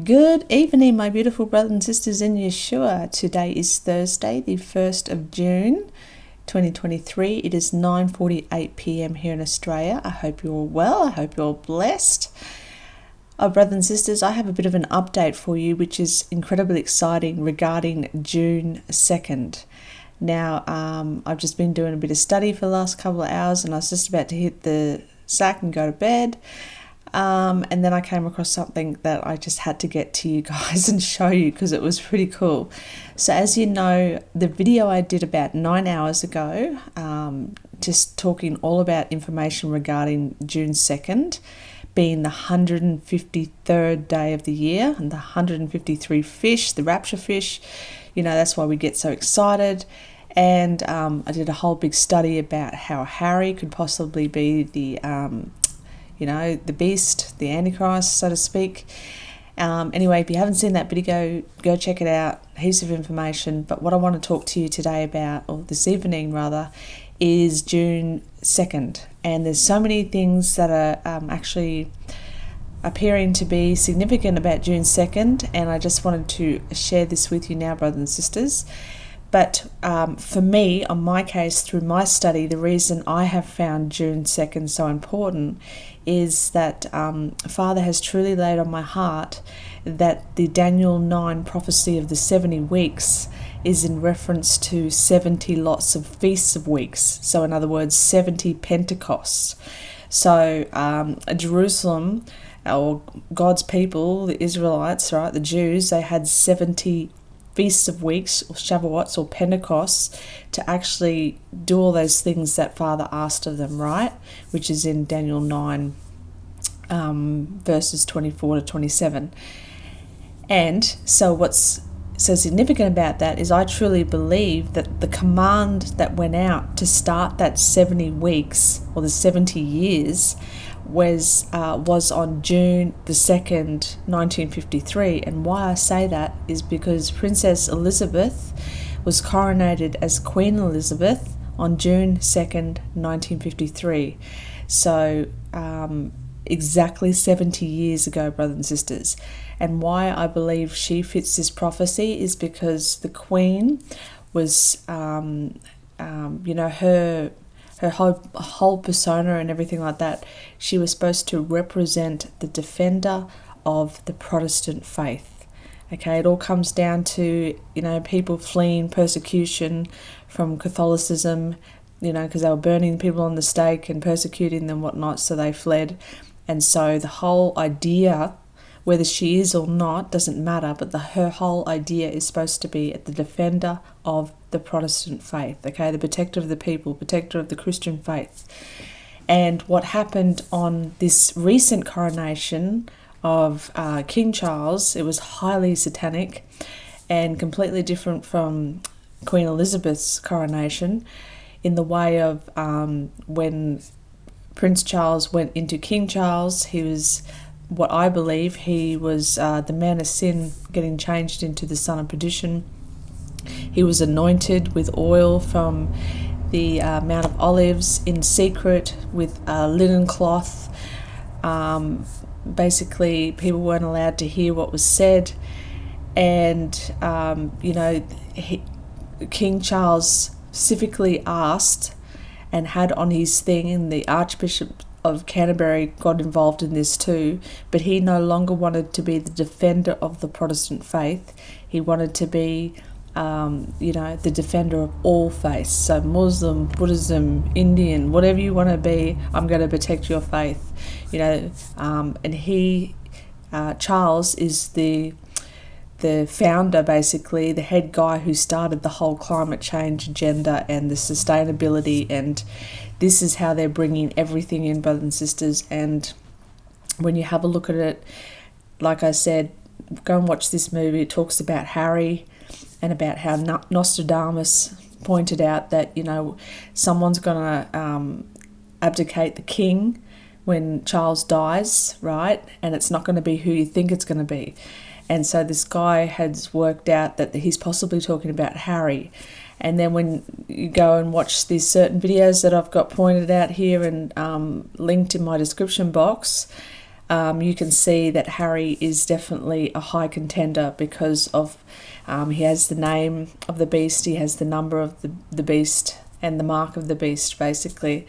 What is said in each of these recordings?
Good evening, my beautiful brothers and sisters in Yeshua. Today is Thursday, the 1st of June, 2023. It is 9:48 p.m. here in Australia. I hope you're all well. I hope you're all blessed. Oh, brothers and sisters, I have a bit of an update for you, which is incredibly exciting regarding June 2nd. Now, I've just been doing a bit of study for the last couple of hours, and I was just about to hit the sack and go to bed. And then I came across something that I just had to get to you guys and show you because it was pretty cool. So as you know, the video I did about 9 hours ago, just talking all about information regarding June 2nd, being the 153rd day of the year and the 153 fish, the rapture fish, that's why we get so excited. And I did a whole big study about how Harry could possibly be the beast, the Antichrist, so to speak. Anyway, if you haven't seen that video, go check it out. Heaps of information. But what I want to talk to you today about, or this evening rather, is June 2nd. And there's so many things that are actually appearing to be significant about June 2nd. And I just wanted to share this with you now, brothers and sisters. But for me, on my case, through my study, the reason I have found June 2nd so important is that Father has truly laid on my heart that the Daniel 9 prophecy of the 70 weeks is in reference to 70 lots of feasts of weeks. So in other words, 70 Pentecosts. So Jerusalem, or God's people, the Israelites, right, the Jews, they had 70 feasts of weeks, or Shavuots, or Pentecosts, to actually do all those things that Father asked of them, right? Which is in Daniel 9, verses 24 to 27. And so what's so significant about that is I truly believe that the command that went out to start that 70 weeks, or the 70 years, was on June the 2nd, 1953. And why I say that is because Princess Elizabeth was coronated as Queen Elizabeth on June 2nd, 1953. So exactly 70 years ago, brothers and sisters. And why I believe she fits this prophecy is because the Queen was, her whole persona and everything like that, she was supposed to represent the defender of the Protestant faith. Okay, it all comes down to, people fleeing persecution from Catholicism, because they were burning people on the stake and persecuting them, whatnot, so they fled. And so the whole idea, whether she is or not, doesn't matter, but her whole idea is supposed to be the defender of the Protestant faith, okay, the protector of the people, protector of the Christian faith. And what happened on this recent coronation of King Charles, it was highly satanic and completely different from Queen Elizabeth's coronation, in the way of when Prince Charles went into King Charles, he was, what I believe, he was the man of sin getting changed into the son of perdition. He was anointed with oil from the Mount of Olives in secret with a linen cloth. Basically, people weren't allowed to hear what was said. And, King Charles specifically asked and had on his thing, and the Archbishop of Canterbury got involved in this too, but he no longer wanted to be the defender of the Protestant faith. He wanted to be the defender of all faiths. So Muslim, Buddhism, Indian, whatever you want to be, I'm going to protect your faith. And he, Charles, is the founder, basically, the head guy who started the whole climate change agenda and the sustainability, and this is how they're bringing everything in, brothers and sisters. And when you have a look at it, like I said, go and watch this movie. It talks about Harry and about how Nostradamus pointed out that, someone's going to abdicate the king when Charles dies, right? And it's not going to be who you think it's going to be. And so this guy has worked out that he's possibly talking about Harry. And then when you go and watch these certain videos that I've got pointed out here and linked in my description box, you can see that Harry is definitely a high contender because of he has the name of the beast, he has the number of the beast, and the mark of the beast, basically.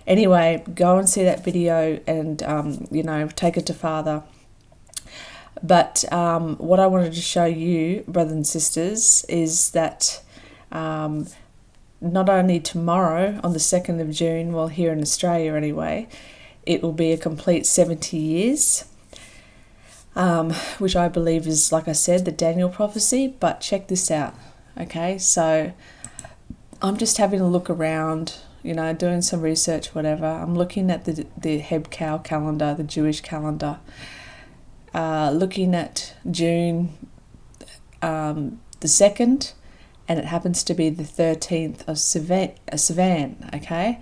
Anyway, go and see that video and, take it to Father. But what I wanted to show you, brothers and sisters, is that not only tomorrow, on the 2nd of June, well, here in Australia anyway, it will be a complete 70 years, which I believe is, like I said, the Daniel prophecy. But check this out, okay? So I'm just having a look around, doing some research, whatever. I'm looking at the Hebcow calendar, the Jewish calendar, looking at June the 2nd, and it happens to be the 13th of Sivan, okay?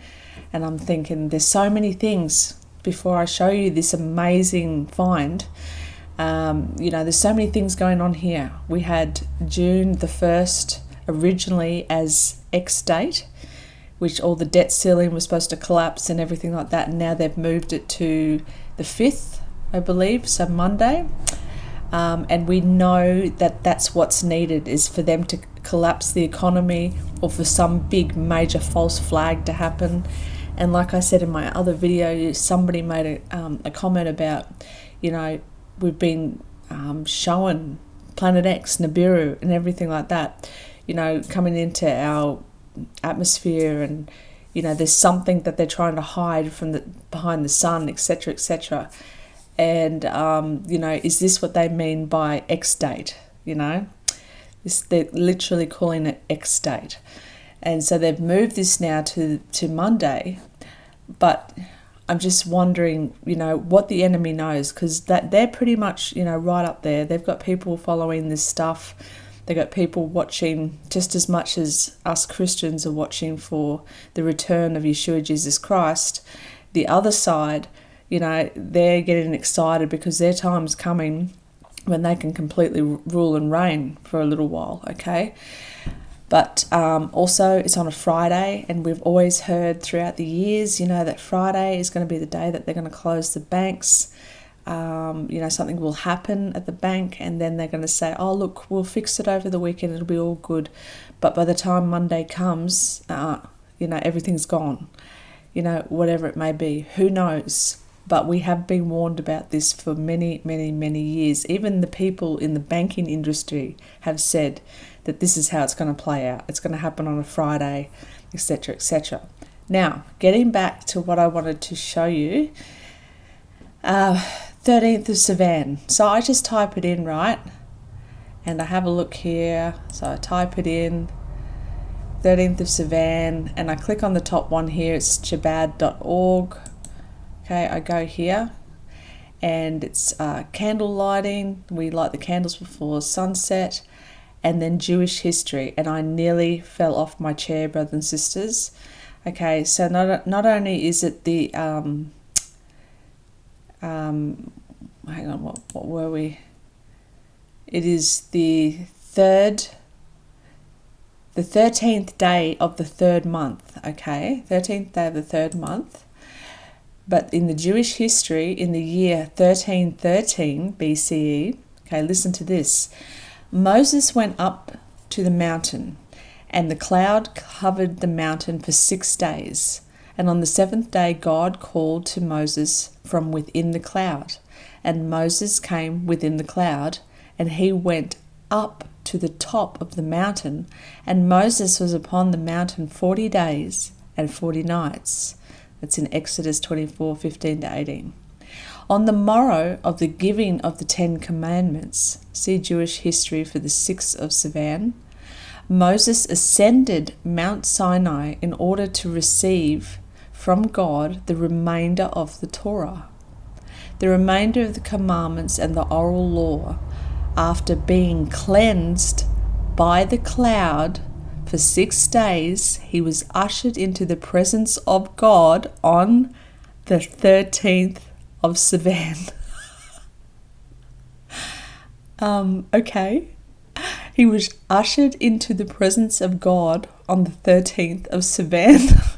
And I'm thinking, there's so many things before I show you this amazing find. There's so many things going on here. We had June the 1st originally as X date, which all the debt ceiling was supposed to collapse and everything like that, and now they've moved it to the 5th, I believe, so Monday. And we know that that's what's needed, is for them to collapse the economy or for some big major false flag to happen. And like I said in my other video, somebody made a comment about, we've been showing Planet X, Nibiru and everything like that, coming into our atmosphere, and there's something that they're trying to hide from behind the sun, etc., etc. And is this what they mean by X date? They're literally calling it X date. And so they've moved this now to Monday, but I'm just wondering, what the enemy knows, because that they're pretty much, right up there. They've got people following this stuff. They've got people watching just as much as us Christians are watching for the return of Yeshua Jesus Christ. The other side, they're getting excited because their time's coming when they can completely rule and reign for a little while, okay? But also it's on a Friday, and we've always heard throughout the years, that Friday is going to be the day that they're going to close the banks. Something will happen at the bank, and then they're going to say, oh, look, we'll fix it over the weekend, it'll be all good. But by the time Monday comes, everything's gone, whatever it may be. Who knows? But we have been warned about this for many, many, many years. Even the people in the banking industry have said that this is how it's going to play out. It's going to happen on a Friday, etc., etc. Now, getting back to what I wanted to show you, 13th of Sivan. So I just type it in, right? And I have a look here. So I type it in, 13th of Sivan, and I click on the top one here. It's chabad.org. Okay, I go here, and it's candle lighting. We light the candles before sunset, and then Jewish history. And I nearly fell off my chair, brothers and sisters. Okay, so not only is it the hang on, what were we? It is the 13th day of the 3rd month. Okay, 13th day of the 3rd month. But in the Jewish history, in the year 1313 BCE, okay, listen to this. Moses went up to the mountain, and the cloud covered the mountain for 6 days. And on the 7th day, God called to Moses from within the cloud. And Moses came within the cloud, and he went up to the top of the mountain. And Moses was upon the mountain 40 days and 40 nights. That's in Exodus 24:15-18. On the morrow of the giving of the 10 Commandments, see Jewish history for the 6th of Sivan, Moses ascended Mount Sinai in order to receive from God the remainder of the Torah. The remainder of the commandments and the oral law, after being cleansed by the cloud for 6 days, he was ushered into the presence of God on the 13th of Sivan. Okay. He was ushered into the presence of God on the 13th of Sivan.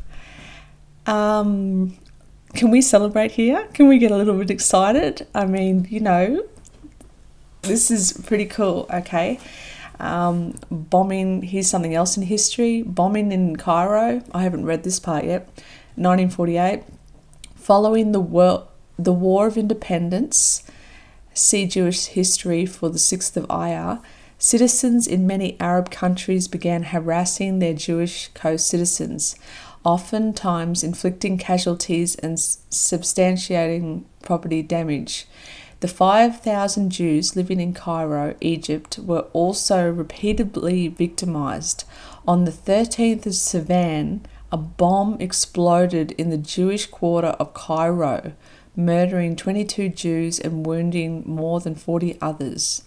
Can we celebrate here? Can we get a little bit excited? I mean, this is pretty cool, okay? Bombing, here's something else in history. Bombing in Cairo, I haven't read this part yet, 1948. Following the War of Independence, see Jewish history for the 6th of Iyar, citizens in many Arab countries began harassing their Jewish co-citizens, oftentimes inflicting casualties and substantiating property damage. The 5,000 Jews living in Cairo, Egypt, were also repeatedly victimized. On the 13th of Sivan, a bomb exploded in the Jewish quarter of Cairo, murdering 22 Jews and wounding more than 40 others.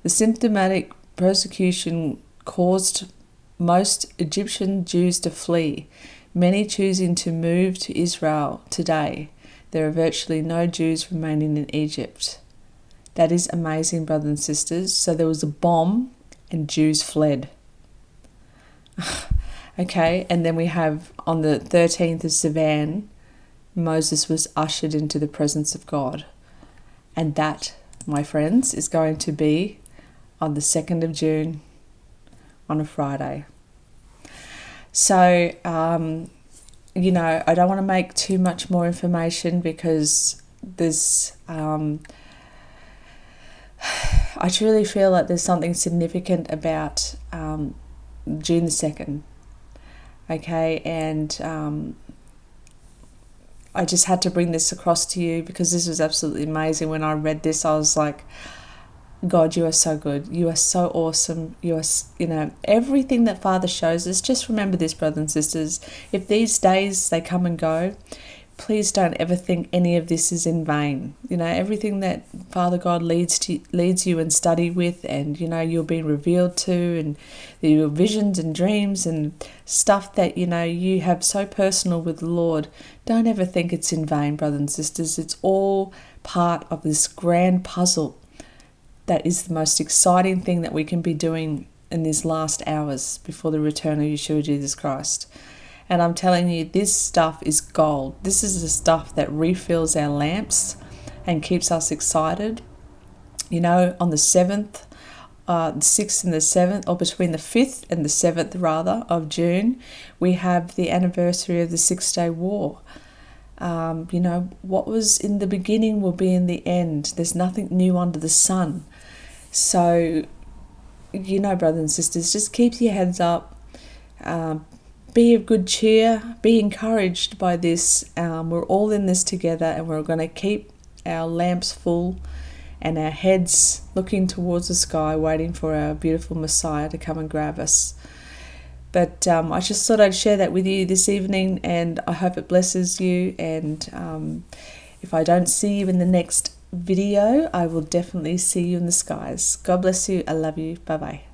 The systematic persecution caused most Egyptian Jews to flee, many choosing to move to Israel today. There are virtually no Jews remaining in Egypt. That is amazing, brothers and sisters. So there was a bomb and Jews fled. Okay, and then we have on the 13th of Sivan, Moses was ushered into the presence of God. And that, my friends, is going to be on the 2nd of June on a Friday. So, I don't want to make too much more information because there's, I truly feel like there's something significant about June the 2nd. Okay, and I just had to bring this across to you because this was absolutely amazing. When I read this, I was like, God, you are so good. You are so awesome. You are, everything that Father shows us. Just remember this, brothers and sisters. If these days they come and go, please don't ever think any of this is in vain. Everything that Father God leads you and study with, and you're being revealed to, and your visions and dreams and stuff that you have so personal with the Lord. Don't ever think it's in vain, brothers and sisters. It's all part of this grand puzzle that is the most exciting thing that we can be doing in these last hours before the return of Yeshua Jesus Christ. And I'm telling you, this stuff is gold. This is the stuff that refills our lamps and keeps us excited. On the 7th, the 6th and the 7th, or between the 5th and the 7th, rather, of June, we have the anniversary of the 6-day war. What was in the beginning will be in the end. There's nothing new under the sun. So, brothers and sisters, just keep your heads up. Be of good cheer. Be encouraged by this. We're all in this together, and we're going to keep our lamps full and our heads looking towards the sky, waiting for our beautiful Messiah to come and grab us. But I just thought I'd share that with you this evening, and I hope it blesses you. And if I don't see you in the next video, I will definitely see you in the skies. God bless you. I love you. Bye-bye.